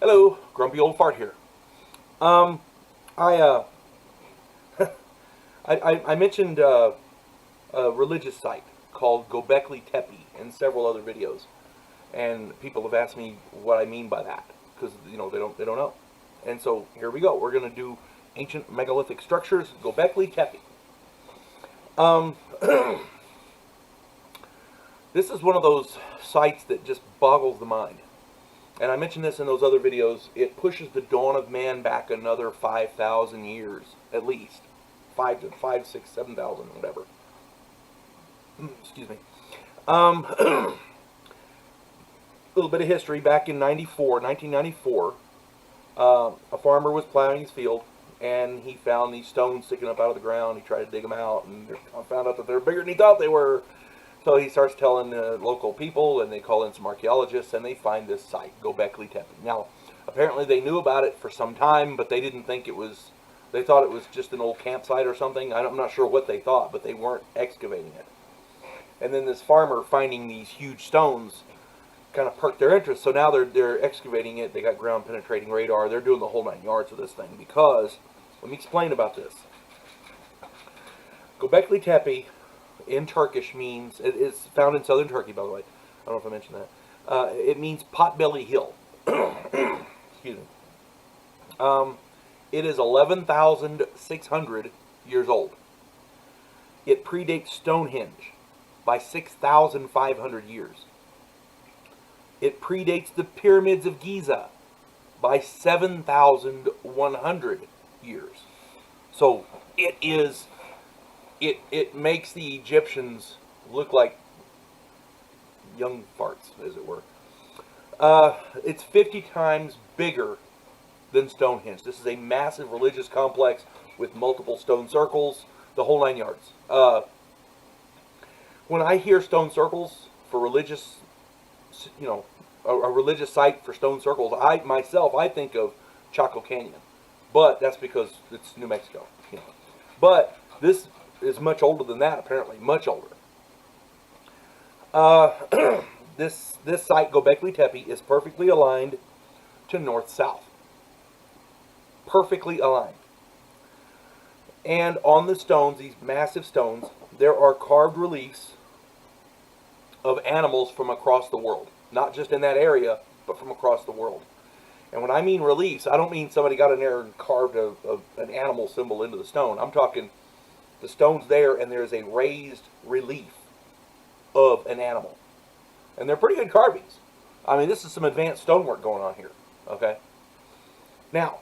Hello, grumpy old fart here. Um, I I mentioned a religious site called Gobekli Tepe in several other videos, and people have asked me what I mean by that because they don't know, and so here we go. We're gonna do ancient megalithic structures, Gobekli Tepe. Um, this is one of those sites that just boggles the mind. And I mentioned this in those other videos. It pushes the dawn of man back another 5,000 years, at least. 5, 6, 7,000, whatever. Excuse me. A little bit of history. Back in 1994, a farmer was plowing his field, and he found these stones sticking up out of the ground. He tried to dig them out, and found out that they're bigger than he thought they were. So he starts telling local people, and they call in some archaeologists, and they find this site, Gobekli Tepe. Now, apparently they knew about it for some time, but they didn't think it was, they thought it was just an old campsite or something. I'm not sure what they thought, but they weren't excavating it. And then this farmer finding these huge stones kind of perked their interest. So now they're excavating it. They got ground penetrating radar. They're doing the whole 9 yards of this thing because, let me explain about this. Gobekli Tepe in Turkish means, it's found in southern Turkey, by the way. I don't know if I mentioned that. It means potbelly hill. Excuse me. It is 11,600 years old. It predates Stonehenge by 6,500 years. It predates the pyramids of Giza by 7,100 years. So it makes the Egyptians look like young farts, as it were. It's 50 times bigger than Stonehenge. This is a massive religious complex with multiple stone circles, the whole 9 yards. When I hear stone circles for religious, a religious site for stone circles, I think of Chaco Canyon, but that's because it's New Mexico. But this is much older than that, apparently, much older. This site, Gobekli Tepe, is perfectly aligned to north-south. Perfectly aligned. And on the stones, these massive stones, there are carved reliefs of animals from across the world. Not just in that area, but from across the world. And when I mean reliefs, I don't mean somebody got in there and carved an animal symbol into the stone. I'm talking the stone's there and there's a raised relief of an animal. And they're pretty good carvings. I mean, this is some advanced stonework going on here. Okay? Now,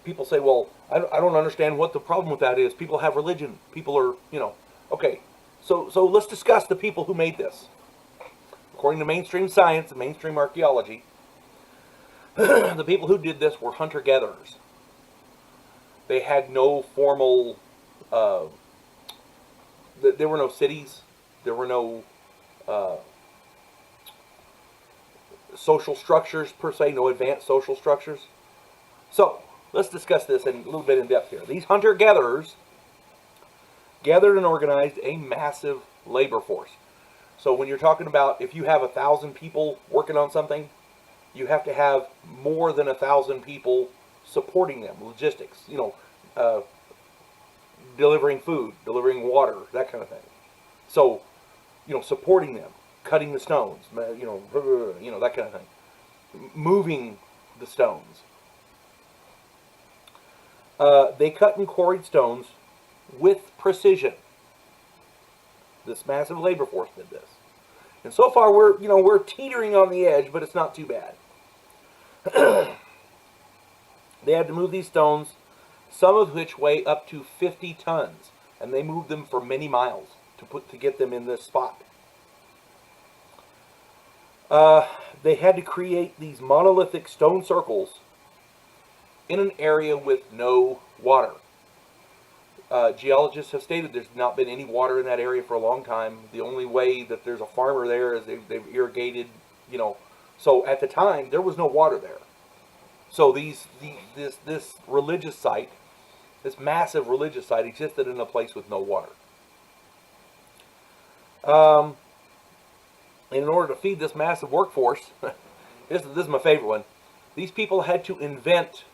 people say, well, I don't understand what the problem with that is. People have religion. People are, okay. So let's discuss the people who made this. According to mainstream science and mainstream archaeology, the people who did this were hunter-gatherers. They had no formal, there were no cities. There were no social structures, per se, no advanced social structures. So, let's discuss this in a little bit in depth here. These hunter-gatherers gathered and organized a massive labor force. So when you're talking about if you have 1,000 people working on something, you have to have more than 1,000 people supporting them, logistics, delivering food, delivering water, that kind of thing. So, supporting them, cutting the stones, that kind of thing. Moving the stones. They cut and quarried stones with precision. This massive labor force did this. And so far we're teetering on the edge, but it's not too bad. They had to move these stones, some of which weigh up to 50 tons, and they moved them for many miles to get them in this spot. They had to create these monolithic stone circles in an area with no water. Geologists have stated there's not been any water in that area for a long time. The only way that there's a farmer there is they've irrigated, So at the time, there was no water there. So this religious site, this massive religious site, existed in a place with no water. And in order to feed this massive workforce, this is my favorite one. These people had to invent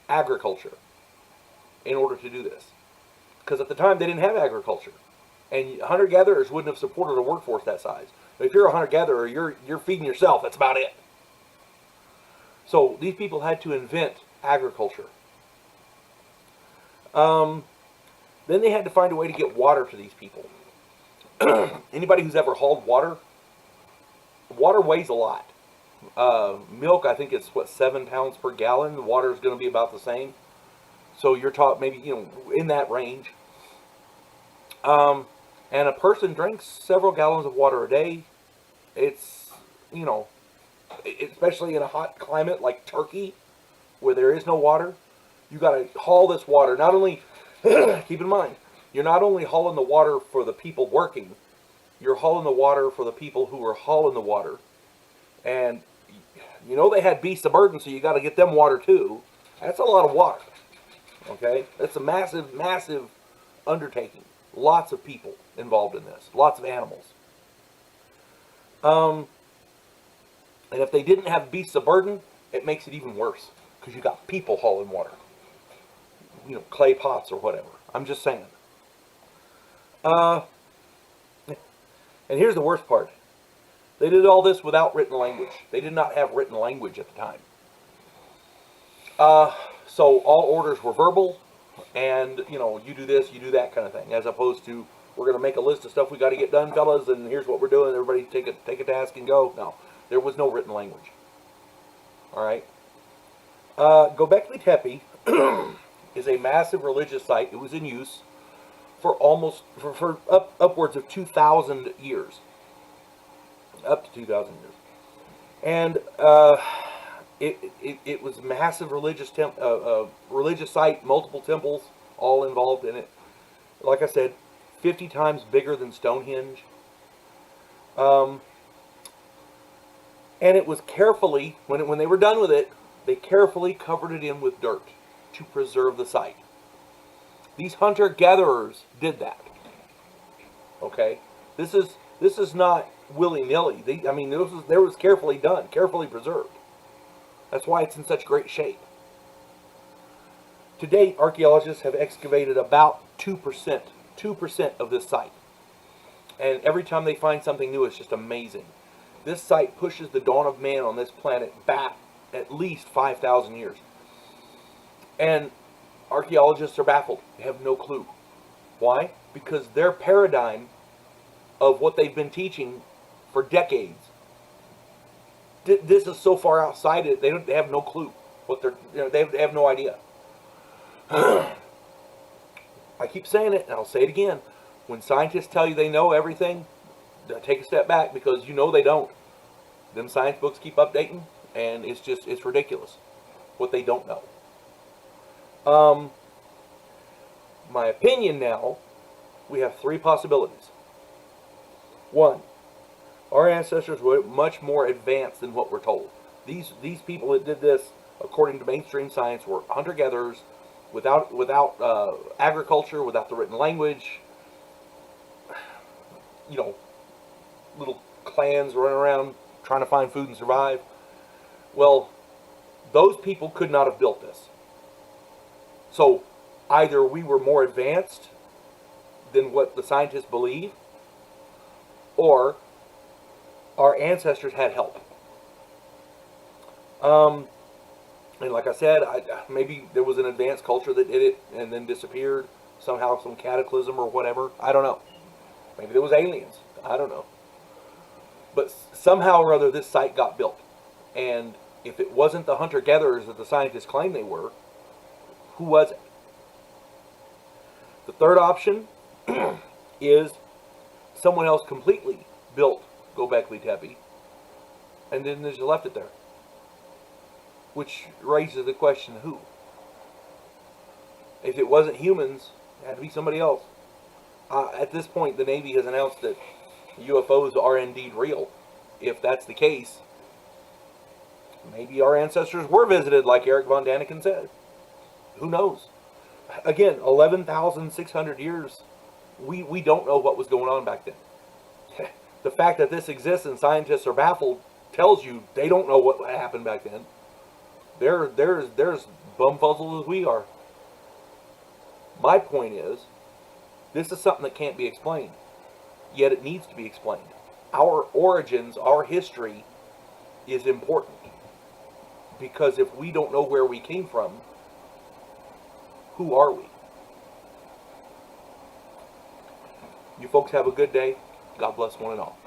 agriculture in order to do this. Because at the time, they didn't have agriculture. And hunter-gatherers wouldn't have supported a workforce that size. But if you're a hunter-gatherer, you're feeding yourself. That's about it. So these people had to invent agriculture. Then they had to find a way to get water to these people. Anybody who's ever hauled water, water weighs a lot. Milk, I think it's, what, 7 pounds per gallon. Water is going to be about the same. So you're talking maybe, in that range. And a person drinks several gallons of water a day. It's, especially in a hot climate like Turkey, where there is no water, you got to haul this water. Not only, keep in mind, you're not only hauling the water for the people working, you're hauling the water for the people who are hauling the water. And, they had beasts of burden, so you got to get them water too. That's a lot of water. Okay? That's a massive, massive undertaking. Lots of people involved in this. Lots of animals. And if they didn't have beasts of burden, it makes it even worse. Because you got people hauling water. Clay pots or whatever. I'm just saying. And here's the worst part. They did all this without written language. They did not have written language at the time. So all orders were verbal. And, you do this, you do that kind of thing. As opposed to, we're going to make a list of stuff we got to get done, fellas, and here's what we're doing. Everybody take a task and go. No, there was no written language. All right. Gobekli Tepe is a massive religious site. It was in use for upwards of 2,000 years. Up to 2,000 years. And it was a massive religious site, multiple temples, all involved in it. Like I said, 50 times bigger than Stonehenge. And it was carefully, when they were done with it, they carefully covered it in with dirt to preserve the site. These hunter-gatherers did that. Okay? This is not willy-nilly. There was carefully done, carefully preserved. That's why it's in such great shape. To date, archaeologists have excavated about 2% of this site. And every time they find something new, it's just amazing. This site pushes the dawn of man on this planet back at least 5,000 years. And archaeologists are baffled. They have no clue. Why? Because their paradigm of what they've been teaching for decades, this is so far outside it, they have no clue what they have no idea. I keep saying it, and I'll say it again. When scientists tell you they know everything, take a step back, because they don't. Them science books keep updating, and it's ridiculous what they don't know. My opinion now, we have 3 possibilities. 1, our ancestors were much more advanced than what we're told. These people that did this, according to mainstream science, were hunter-gatherers without agriculture, without the written language. Little clans running around trying to find food and survive. Well, those people could not have built this. So either we were more advanced than what the scientists believe, or our ancestors had help. And like I said, maybe there was an advanced culture that did it and then disappeared. Somehow, some cataclysm or whatever. I don't know. Maybe there was aliens. I don't know. But somehow or other, this site got built. And if it wasn't the hunter-gatherers that the scientists claimed they were, who was it? The third option is someone else completely built Gobekli Tepe and then just left it there. Which raises the question, who? If it wasn't humans, it had to be somebody else. At this point, the Navy has announced that UFOs are indeed real. If that's the case, maybe our ancestors were visited, like Eric von Daniken said. Who knows? Again, 11,600 years, we don't know what was going on back then. The fact that this exists and scientists are baffled tells you they don't know what happened back then. There's bumfuzzled as we are. My point is, this is something that can't be explained, yet it needs to be explained. Our origins, our history is important, because if we don't know where we came from, who are we? You folks have a good day. God bless one and all.